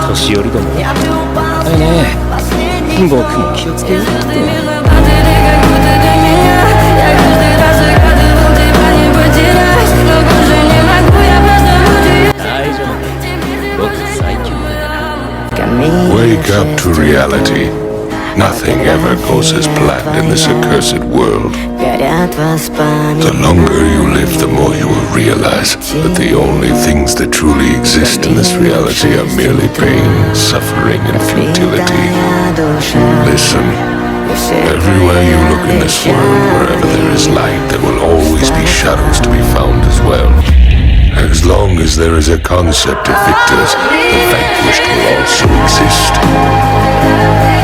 年寄りども。はいね。僕も気をつけようっと。大丈夫。僕最強だから。Wake up to reality. Nothing ever goes as planned in this accursed world. The longer you live, the more you will realize that the only things that truly exist in this reality are merely pain, suffering, and futility. Listen, everywhere you look in this world, wherever there is light, there will always be shadows to be found as well. As long as there is a concept of victors, the vanquished will also exist.